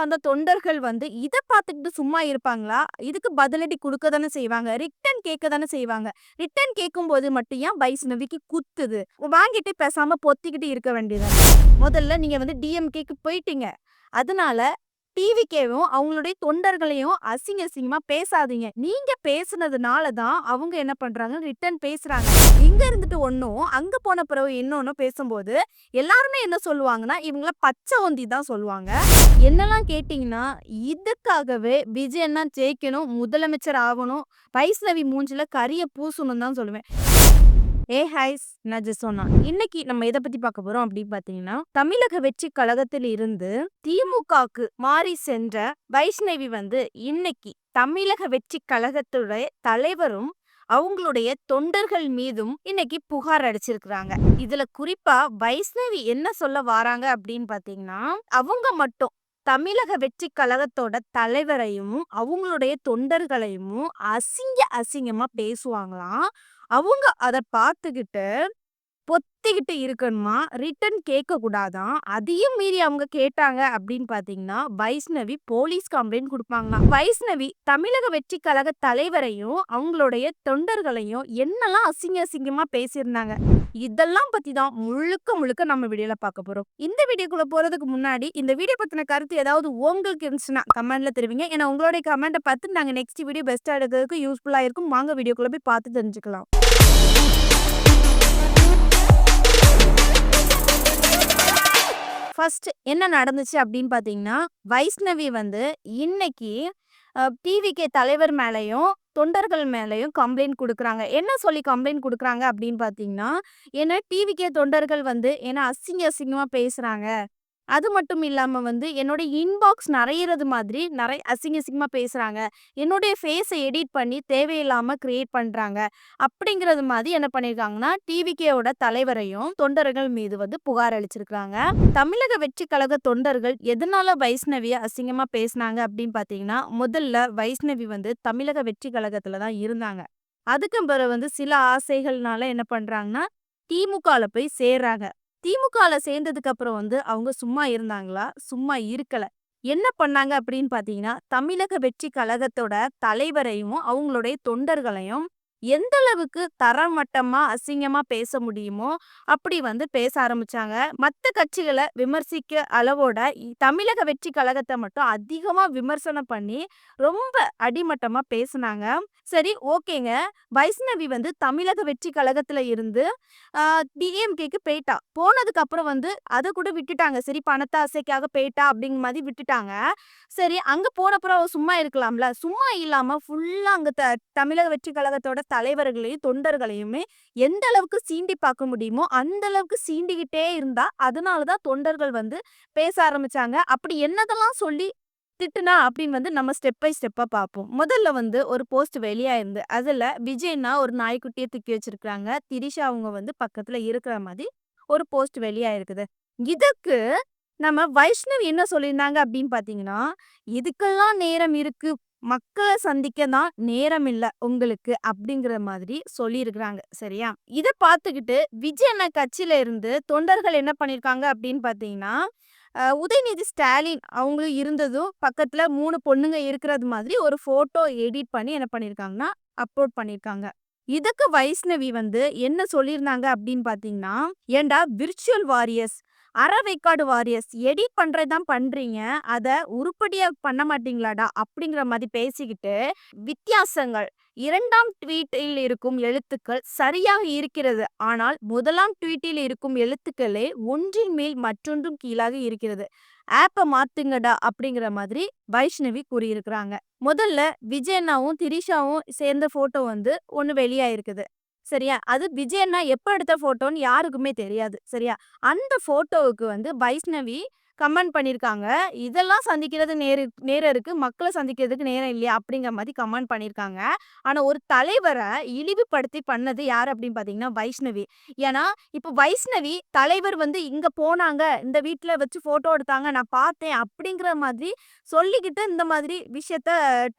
சார்ந்த தொண்டர்கள் வந்து இத பார்த்துக்கிட்டு சும்மா இருப்பாங்களா? இதுக்கு பதிலடி குடுக்க தானே செய்வாங்க. ரிட்டர்ன் கேட்க தானே செய்வாங்க. ரிட்டர்ன் கேட்கும்போது மட்டும் ஏன் வைஷ்ணவிக்கு குத்துது? வாங்கிட்டு பேசாம பொத்திக்கிட்டு இருக்க வேண்டியது தானே. முதல்ல நீங்க வந்து டிஎம்கேக்கு போயிட்டீங்க. அதனால டிவிகேவும் அவங்களுடைய தொண்டர்களையும் அசிங்கமா பேசாதீங்க. நீங்க பேசுனதுனால தான் அவங்க என்ன பண்றாங்க, ரிட்டர்ன் பேசுறாங்க. இங்க இருந்துட்டு ஒண்ணும், அங்க போன பிறகு இன்னொன்னும் பேசும்போது எல்லாருமே என்ன சொல்லுவாங்கன்னா, இவங்கள பச்சை தான் சொல்லுவாங்க. என்னலாம் கேட்டீங்கன்னா, இதுக்காகவே விஜய் அண்ணா ஜெயிக்கணும், முதலமைச்சர் ஆகணும், வைஷ்ணவி மூஞ்சில கரிய பூசணும்னு தான் சொல்லுவேன். ஹைஸ் நான் ஜெசோனா. இன்னைக்கு நம்ம எத பத்தி பார்க்க போறோம் அப்படின்னு பார்த்தீங்கன்னா, தமிழக வெற்றி கழகத்தில் இருந்து திமுகக்கு மாறி சென்ற வைஷ்ணவி வந்து இன்னைக்கு தமிழக வெற்றி கழகத்துடைய தலைவரும் அவங்களுடைய தொண்டர்கள் மீதும் இன்னைக்கு புகார் அடிச்சிருக்கிறாங்க. இதுல குறிப்பா வைஷ்ணவி என்ன சொல்ல வாராங்க அப்படின்னு பாத்தீங்கன்னா, அவங்க மட்டும் தமிழக வெற்றி கழகத்தோட தலைவரையும் அவங்களுடைய தொண்டர்களையும் அசிங்கமா பேசுவாங்களாம். அவங்க அத பார்த்துக்கிட்டு பொத்திக்கிட்டு இருக்கணுமா, ரிட்டர்ன் கேட்கக்கூடாதாம். அதையும் மீறி அவங்க கேட்டாங்க அப்படின்னு பார்த்தீங்கன்னா, வைஷ்ணவி போலீஸ் கம்ப்ளைண்ட் குடுப்பாங்களாம். வைஷ்ணவி தமிழக வெற்றி கழக தலைவரையும், அவங்களுடைய தொண்டர்களையும் என்னலாம் அசிங்கமா பேசியிருந்தாங்க. இதெல்லாம் பத்தி தான் முழுக்க நம்ம வீடியோல பார்க்க போறோம். இந்த வீடியோக்குள்ள போறதுக்கு முன்னாடி, இந்த வீடியோ பத்தின கருத்து ஏதாவது உங்களுக்கு இருந்துச்சுன்னா கமெண்ட்ல தெரிவிங்க. ஏன்னா உங்களுடைய கமெண்ட்ட பார்த்து நாங்க நெக்ஸ்ட் வீடியோ பெஸ்ட்டா எடுக்கிறதுக்கு யூஸ்ஃபுல்லா இருக்கும். வாங்க வீடியோக்குள்ள போய் பார்த்து தெரிஞ்சுக்கலாம். ஃபர்ஸ்ட் என்ன நடந்துச்சு அப்படின்னு பார்த்தீங்கன்னா, வைஷ்ணவி வந்து இன்னைக்கு டிவிகே தலைவர் மேலயும், தொண்டர்கள் மேலயும் கம்ப்ளைண்ட் குடுக்குறாங்க. என்ன சொல்லி கம்ப்ளைண்ட் குடுக்குறாங்க அப்படின்னு பார்த்தீங்கன்னா, ஏன்னா டிவிகே தொண்டர்கள் வந்து என்ன அசிங்கமா பேசுறாங்க. அது மட்டும் இல்லாம வந்து என்னோட இன்பாக்ஸ் நெறையிறது மாதிரி அசிங்கமா பேசுறாங்க. என்னுடைய ஃபேஸ எடிட் பண்ணி தேவையில்லாம கிரியேட் பண்றாங்க. அப்படிங்கிறது மாதிரி என்ன பண்ணியிருக்காங்கன்னா, டிவிகேவோட தலைவரையும் தொண்டர்கள் மீது வந்து புகார் அளிச்சிருக்காங்க. தமிழக வெற்றி கழக தொண்டர்கள் எதனால வைஷ்ணவிய அசிங்கமா பேசுனாங்க அப்படின்னு பார்த்தீங்கன்னா, முதல்ல வைஷ்ணவி வந்து தமிழக வெற்றி கழகத்துல தான் இருந்தாங்க. அதுக்கு பிறகு வந்து சில ஆசைகள்னால என்ன பண்றாங்கன்னா, திமுகல போய் சேர்றாங்க. திமுகல சேர்ந்ததுக்கு அப்புறம் வந்து அவங்க சும்மா இருந்தாங்களா? சும்மா இருக்கல. என்ன பண்ணாங்க அப்படின்னு பார்த்தீங்கன்னா, தமிழக வெற்றி கழகத்தோட தலைவரையும், அவங்களுடைய தொண்டர்களையும் எந்த அளவுக்கு தரமட்டமா, அசிங்கமா பேச முடியுமோ, அப்படி வந்து பேச ஆரம்பிச்சாங்க. மத்த கட்சிகள விமர்சிக்க அளவோட தமிழக வெற்றி கழகத்த மட்டும் அதிகமா விமர்சனம் பண்ணி, ரொம்ப அடிமட்டமா பேசுனாங்க. சரி, ஓகேங்க. வைஷ்ணவி வந்து தமிழக வெற்றி கழகத்துல இருந்து டிஎம்கேக்கு போயிட்டா. போனதுக்கு அப்புறம் வந்து அத கூட விட்டுட்டாங்க. சரி, பணத்த ஆசைக்காக போயிட்டா அப்படிங்கிற மாதிரி விட்டுட்டாங்க. சரி, அங்க போனப்புறம் அவ சும்மா இருக்கலாம்ல. சும்மா இல்லாம ஃபுல்லா அங்க தமிழக வெற்றி கழகத்தோட தலைவர்களையும், தொண்டர்களையுமே எந்த அளவுக்கு சீண்டி பார்க்க முடியுமோ, அந்த அளவுக்கு சீண்டிக்கிட்டே இருந்தா, அதனால தான் தொண்டர்கள் வந்து பேச ஆரம்பிச்சாங்க. அப்படி என்னதெல்லாம் சொல்லி திட்டுனா அப்படின்னு வந்து நம்ம ஸ்டெப் பை ஸ்டெப்பா பார்ப்போம். முதல்ல வந்து ஒரு போஸ்ட் வெளியாயிருந்து. அதுல விஜய்னா ஒரு நாய்க்குட்டிய தூக்கி வச்சிருக்காங்க. திரிஷா அவங்க வந்து பக்கத்துல இருக்கிற மாதிரி ஒரு போஸ்ட் வெளியாயிருக்குது. இதுக்கு நம்ம வைஷ்ணவி என்ன சொல்லியிருந்தாங்க அப்படின்னு பார்த்தீங்கன்னா, "இதுக்கெல்லாம் நேரம் இருக்கு. மக்கள சந்திக்க தான் நேரம் இல்ல உங்களுக்கு." அப்படிங்கிற மாதிரி சொல்லியிருக்கிறாங்க. சரியா? இத பார்த்துக்கிட்டு விஜய் அண்ணா கட்சியில இருந்து தொண்டர்கள் என்ன பண்ணியிருக்காங்க அப்படின்னு பார்த்தீங்கன்னா, உதயநிதி ஸ்டாலின் அவங்களும் இருந்ததும் பக்கத்துல 3 பொண்ணுங்க இருக்கிறது மாதிரி ஒரு ஃபோட்டோ எடிட் பண்ணி என்ன பண்ணியிருக்காங்கன்னா, அப்லோட் பண்ணியிருக்காங்க. இதுக்கு வைஷ்ணவி வந்து என்ன சொல்லியிருந்தாங்க அப்படின்னு பார்த்தீங்கன்னா, "ஏன்டா விர்ச்சுவல் வாரியர்ஸ், அரை வேக்காடு வாரியர்ஸ் எடிட் பண்றது தான் பண்றீங்க. அத உருப்படியா பண்ண மாட்டீங்களாடா?" அப்படிங்கிற மாதிரி பேசிக்கிட்டு, வித்தியாசங்கள் 2ஆம் ட்வீட்டில் இருக்கும் எழுத்துக்கள் சரியாக இருக்கிறது. ஆனால் 1ஆம் ட்வீட்டில் இருக்கும் எழுத்துக்களே ஒன்றின் மேல் மற்றொன்றும் கீழாக இருக்கிறது. ஆப்ப மாத்துங்கடா அப்படிங்கிற மாதிரி வைஷ்ணவி கூறியிருக்கிறாங்க. முதல்ல விஜய் அண்ணாவும், திரிஷாவும் சேர்ந்த ஃபோட்டோ வந்து ஒண்ணு வெளியாயிருக்குது. சரியா? அது விஜய் அண்ணா எப்ப எடுத்த ஃபோட்டோன்னு யாருக்குமே தெரியாது. சரியா? அந்த ஃபோட்டோவுக்கு வந்து வைஷ்ணவி கமெண்ட் பண்ணியிருக்காங்க. "இதெல்லாம் சந்திக்கிறது நேரம் இருக்கு. மக்கள சந்திக்கிறதுக்கு நேரம் இல்லையா?" அப்படிங்கிற மாரி கமெண்ட் பண்ணியிருக்காங்க. ஆனா ஒரு தலைவர இழிவுபடுத்தி பண்ணது யாரு அப்படின்னு பார்த்தீங்கன்னா, வைஷ்ணவி. ஏன்னா, இப்ப வைஷ்ணவி தலைவர் வந்து இங்க போனாங்க, இந்த வீட்ல வச்சு ஃபோட்டோ எடுத்தாங்க, நான் பார்த்தேன் அப்படிங்கிற மாதிரி சொல்லிக்கிட்டு இந்த மாதிரி விஷயத்த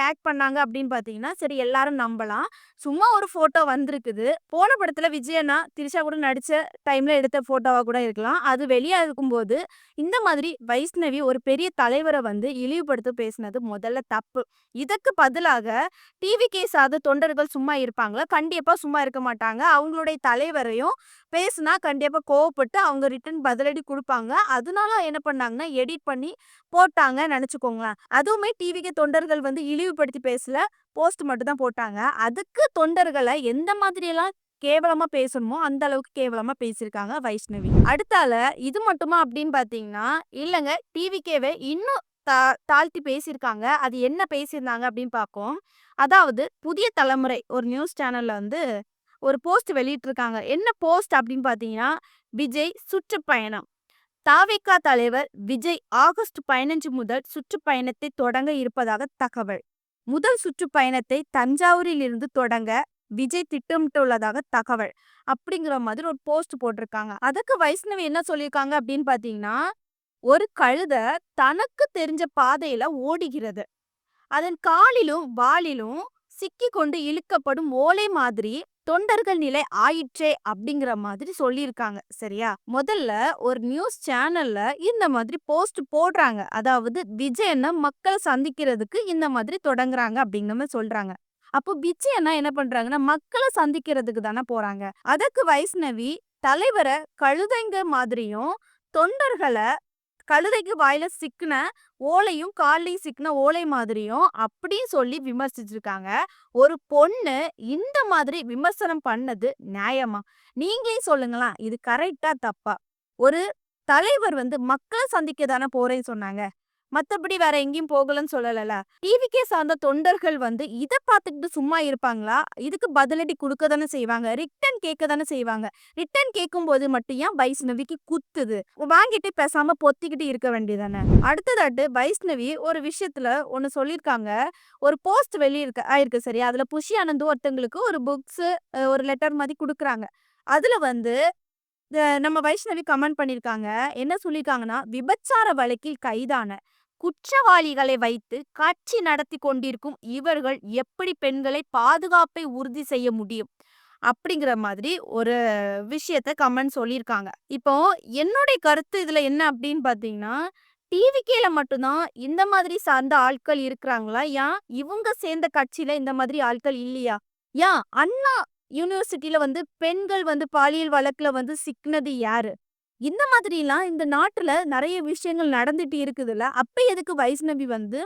டேக் பண்ணாங்க அப்படின்னு பார்த்தீங்கன்னா, சரி எல்லாரும் நம்பலாம். சும்மா ஒரு ஃபோட்டோ வந்திருக்குது. போன படத்துல விஜய் அண்ணா, திரிஷா கூட நடிச்ச டைம்ல எடுத்த ஃபோட்டோவா கூட இருக்கலாம். அது வெளியா இருக்கும்போது, இந்த மாதிரி சொல்லி வைஷ்ணவி ஒரு பெரிய தலைவரை வந்து இழிவுபடுத்த பேசினது முதல்ல தப்பு. இதுக்கு பதிலாக டிவிகே சார்ந்த தொண்டர்கள் சும்மா இருப்பாங்களா? கண்டிப்பா சும்மா இருக்க மாட்டாங்க. அவங்களுடைய தலைவரையும் பேசுனா கண்டிப்பா கோவப்பட்டு அவங்க ரிட்டர்ன் பதிலடி குடுப்பாங்க. அதனால என்ன பண்ணாங்கன்னா, எடிட் பண்ணி போட்டாங்கன்னு நெனச்சுக்கோங்களேன். அதுவுமே டிவிகே தொண்டர்கள் வந்து இழிவுபடுத்தி பேசல. போஸ்ட் மட்டும் தான் போட்டாங்க. அதுக்கு தொண்டர்கள எந்த மாதிரியெல்லாம் கேவலமா பேசணுமோ, அந்த அளவுக்கு கேவலமா பேசியிருக்காங்க வைஷ்ணவி. அடுத்தால இது மட்டுமா அப்படின்னு பார்த்தீங்கன்னா, இல்லங்க டிவிகேவே இன்னும் தாழ்த்தி பேசியிருக்காங்க. அது என்ன பேசியிருந்தாங்க அப்படின்னு பார்ப்போம். அதாவது புதிய தலைமுறை ஒரு நியூஸ் சேனல்ல வந்து ஒரு போஸ்ட் வெளியிட்டிருக்காங்க. என்ன போஸ்ட் அப்படின்னு பார்த்தீங்கன்னா, விஜய் சுற்றுப்பயணம். தாவேகா தலைவர் விஜய் ஆகஸ்ட் 15 முதல் சுற்றுப்பயணத்தை தொடங்க இருப்பதாக தகவல். முதல் சுற்றுப்பயணத்தை தஞ்சாவூரில் இருந்து தொடங்க விஜய் திட்டமிட்டுள்ளதாக தகவல். அப்படிங்கிற மாதிரி ஒரு போஸ்ட் போட்டிருக்காங்க. அதுக்கு வைஷ்ணவி என்ன சொல்லியிருக்காங்க அப்படின்னு பார்த்தீங்கன்னா, ஒரு கழுதை தனக்கு தெரிஞ்ச பாதையில ஓடுகிறது. அதன் காலிலும் வாலிலும் சிக்கிக்கொண்டு இழுக்கப்படும் ஓலை மாதிரி தொண்டர்கள் நிலை ஆயிற்றே அப்படிங்கிற மாதிரி சொல்லியிருக்காங்க. சரியா? முதல்ல ஒரு நியூஸ் சேனல்ல இந்த மாதிரி போஸ்ட் போடுறாங்க. அதாவது விஜய் அண்ணா மக்களை சந்திக்கிறதுக்கு இந்த மாதிரி தொடங்குறாங்க அப்படிங்கிற மாதிரி சொல்றாங்க. அப்போ விஜய் அண்ணா என்ன பண்றாங்கன்னா, மக்களை சந்திக்கிறதுக்கு தானே போறாங்க. அதற்கு வைஷ்ணவி தலைவரை கழுதைங்க மாதிரியும் தொண்டர்களை கழுதைக்கு வாயில சிக்கின ஓலையும் கால்லயும் சிக்கின ஓலை மாதிரியும் அப்படின்னு சொல்லி விமர்சிச்சிருக்காங்க. ஒரு பொண்ணு இந்த மாதிரி விமர்சனம் பண்ணது நியாயமா? நீங்களே சொல்லுங்களேன். இது கரெக்டா தப்பா? ஒரு தலைவர் வந்து மக்களை சந்திக்க தானே போறேன்னு சொன்னாங்க. மத்தபடி வேற எங்கேயும் போகலன்னு சொல்லலல. டிவிக்கே சார்ந்த தொண்டர்கள் வந்து இத பார்த்துக்கிட்டு சும்மா இருப்பாங்களா? இதுக்கு பதிலடி குடுக்க தானே செய்வாங்க. ரிட்டர்ன் கேட்க தானே செய்வாங்க. ரிட்டர்ன் கேட்கும்போது மட்டும் ஏன் வைஷ்ணவிக்கு குத்துது? வாங்கிட்டு பேசாம பொத்திக்கிட்டு இருக்க வேண்டியதானே. அடுத்ததாட்டு வைஷ்ணவி ஒரு விஷயத்துல ஒண்ணு சொல்லியிருக்காங்க. ஒரு போஸ்ட் ஆயிருக்கு சரியா? அதுல புஷி ஆனந்த் ஒருத்தங்களுக்கு ஒரு புக்ஸ் ஒரு லெட்டர் மாதிரி குடுக்குறாங்க. அதுல வந்து நம்ம வைஷ்ணவி கமெண்ட் பண்ணியிருக்காங்க. என்ன சொல்லியிருக்காங்கன்னா, விபச்சார வழக்கில் கைதான குற்றவாளிகளை வைத்து கட்சி நடத்தி கொண்டிருக்கும் இவர்கள் எப்படி பெண்களை பாதுகாப்பை உறுதி செய்ய முடியும்? அப்படிங்கிற மாதிரி ஒரு விஷயத்த கமெண்ட் சொல்லியிருக்காங்க. இப்போ என்னுடைய கருத்து இதுல என்ன அப்படின்னு பார்த்தீங்கன்னா, டிவிகேல மட்டும்தான் இந்த மாதிரி சார்ந்த ஆட்கள் இருக்கிறாங்களா? ஏன் இவங்க சேர்ந்த கட்சியில இந்த மாதிரி ஆட்கள் இல்லையா? ஏன் அண்ணா யூனிவர்சிட்டில வந்து பெண்கள் வந்து பாலியல் வழக்குல வந்து சிக்கினது யாரு? இந்த மாதிரிலாம் இந்த நாட்டுல நெறைய விஷயங்கள் நடந்துட்டு இருக்குதுல்ல. அப்ப எதுக்கு வைஷ்ணவி வந்து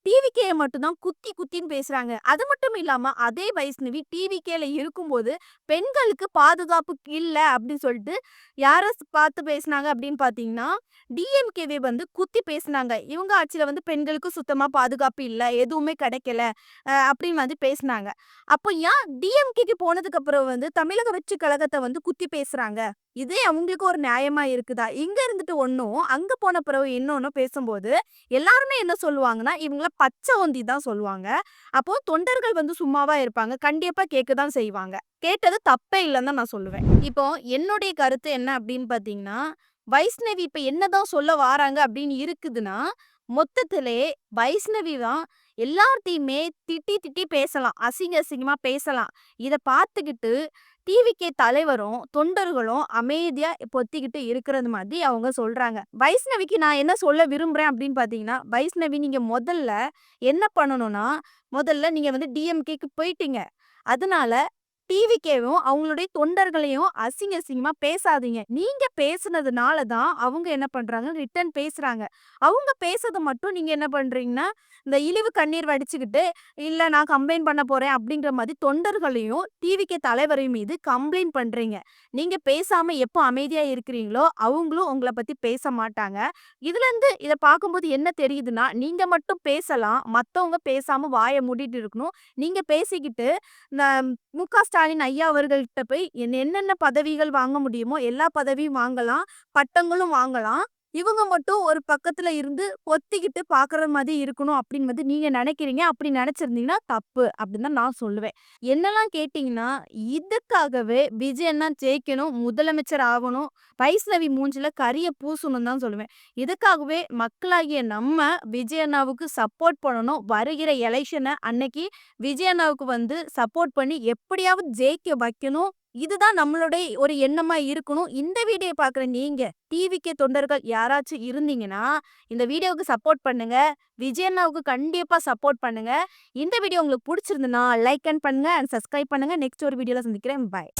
டிவிகேய மட்டும் தான் குத்தி குத்தின்னு பேசுறாங்க. அது மட்டும் இல்லாம அதே வைஷ்ணவி டிவிகேல இருக்கும்போது பெண்களுக்கு பாதுகாப்பு இல்ல அப்படின்னு சொல்லிட்டு யார பார்த்து பேசுனாங்க அப்படின்னு பார்த்தீங்கன்னா, டிஎம்கேவே வந்து குத்தி பேசுனாங்க. இவங்க ஆட்சியில வந்து பெண்களுக்கு சுத்தமா பாதுகாப்பு இல்ல. எதுவுமே கிடைக்கல. அப்படின்னு வந்து பேசுனாங்க. அப்போ ஏன் டிஎம்கேக்கு போனதுக்கு அப்புறம் வந்து தமிழக வெற்றி கழகத்த வந்து குத்தி பேசுறாங்க? இதே அவங்களுக்கு ஒரு நியாயமா இருக்குதா? இங்க இருந்துட்டு ஒண்ணும், அங்க போன பிறகு இன்னொன்னும் பேசும்போது, எல்லாருமே என்ன சொல்லுவாங்கன்னா, இவங்கள பச்சை ஒந்தி தான் சொல்லுவாங்க. அப்போ தொண்டர்கள் வந்து சும்மாவா இருப்பாங்க? கண்டிப்பா கேட்க தான் செய்வாங்க. கேட்டது தப்பே இல்லன்னு தான் நான் சொல்லுவேன். இப்போ என்னுடைய கருத்து என்ன அப்படின்னு பார்த்தீங்கன்னா, வைஷ்ணவி இப்ப என்னதான் சொல்ல வாராங்க அப்படின்னு இருக்குதுன்னா, மொத்தத்திலே வைஷ்ணவி தான் எல்லார்த்தையுமே திட்டி திட்டி பேசலாம். அசிங்க அசிங்கமா பேசலாம். இத பார்த்துக்கிட்டு டிவிகே தலைவரும், தொண்டர்களும் அமைதியா பொத்திக்கிட்டு இருக்கிறது மாதிரி அவங்க சொல்றாங்க. வைஷ்ணவிக்கு நான் என்ன சொல்ல விரும்புறேன் அப்படின்னு பார்த்தீங்கன்னா, வைஷ்ணவி நீங்க முதல்ல என்ன பண்ணணும்னா, முதல்ல நீங்க வந்து டிஎம்கேக்கு போயிட்டீங்க. அதனால டிவிகேவும் அவங்களுடைய தொண்டர்களையும் அசிங்க அசிங்கமா பேசாதீங்க. நீங்க பேசுனதுனால தான் அவங்க என்ன பண்றாங்க, ரிட்டர்ன் பேசுறாங்க. அவங்க பேசத மட்டும் நீங்க என்ன பண்றீங்கன்னா, இந்த இழிவு கண்ணீர் வடிச்சுக்கிட்டு, "இல்ல நான் கம்ப்ளைண்ட் பண்ண போறேன்" அப்படிங்கிற மாதிரி தொண்டர்களையும், டிவிகே தலைவரையும் மீது கம்ப்ளைண்ட் பண்றீங்க. நீங்க பேசாம எப்போ அமைதியா இருக்கிறீங்களோ, அவங்களும் உங்கள பத்தி பேச மாட்டாங்க. இதுலருந்து இத பார்க்கும்போது என்ன தெரியுதுன்னா, நீங்க மட்டும் பேசலாம். மத்தவங்க பேசாம வாய மூடிட்டு இருக்கணும். நீங்க பேசிக்கிட்டு, இந்த மு.க.ஸ்டாலின் ஐயா அவர்கள்ட்ட போய் என்னென்ன பதவிகள் வாங்க முடியுமோ எல்லா பதவியும் வாங்கலாம். பட்டங்களும் வாங்கலாம். இவங்க மட்டும் ஒரு பக்கத்துல இருந்து பொத்திக்கிட்டு பார்க்குற மாதிரி இருக்கணும் அப்படின்னு வந்து நீங்க நினைக்கிறீங்க. அப்படி நினைச்சிருந்தீங்கன்னா தப்பு அப்படின்னு தான் நான் சொல்லுவேன். என்னலாம் கேட்டீங்கன்னா, இதுக்காகவே விஜய் அண்ணா ஜெயிக்கணும், முதலமைச்சர் ஆகணும், வைஷ்ணவி மூஞ்சில கரிய பூசணும்னு தான் சொல்லுவேன். இதுக்காகவே மக்களாகிய நம்ம விஜய் அண்ணாவுக்கு சப்போர்ட் பண்ணணும். வருகிற எலெக்ஷன அன்னைக்கு விஜய் அண்ணாவுக்கு வந்து சப்போர்ட் பண்ணி எப்படியாவது ஜெயிக்க வைக்கணும். இதுதான் நம்மளுடைய ஒரு எண்ணமா இருக்கணும். இந்த வீடியோ பார்க்குற நீங்க டிவிகே தொண்டர்கள் யாராச்சும் இருந்தீங்கன்னா, இந்த வீடியோவுக்கு சப்போர்ட் பண்ணுங்க. விஜய் அண்ணாவுக்கு கண்டிப்பா சப்போர்ட் பண்ணுங்க. இந்த வீடியோ உங்களுக்கு புடிச்சிருந்ததுன்னா லைக் பண்ணுங்க அண்ட் சப்ஸ்கிரைப் பண்ணுங்க. நெக்ஸ்ட் ஒரு வீடியோல சந்திக்கிறேன். பாய்.